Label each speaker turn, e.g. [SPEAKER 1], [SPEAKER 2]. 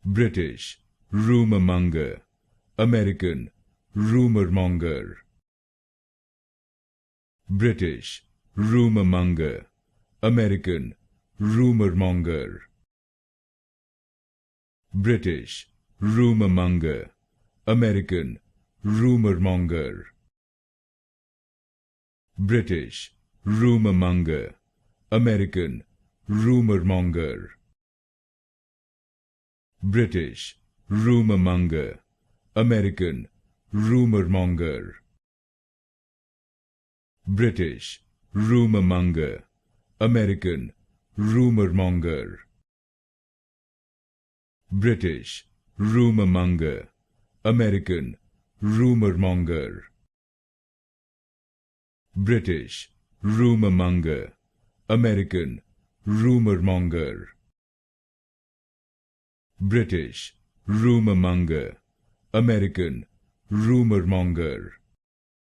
[SPEAKER 1] British rumour-monger, American rumour-monger. British rumour-monger, American rumour-monger. British rumour-monger, American rumour-monger. British rumour-monger, American rumour-monger. British rumour-monger, American rumour-monger. British rumour-monger, American rumour-monger. British rumour-monger, American rumour-monger. British rumour-monger, American rumour-monger. British rumour-monger, American rumour-monger.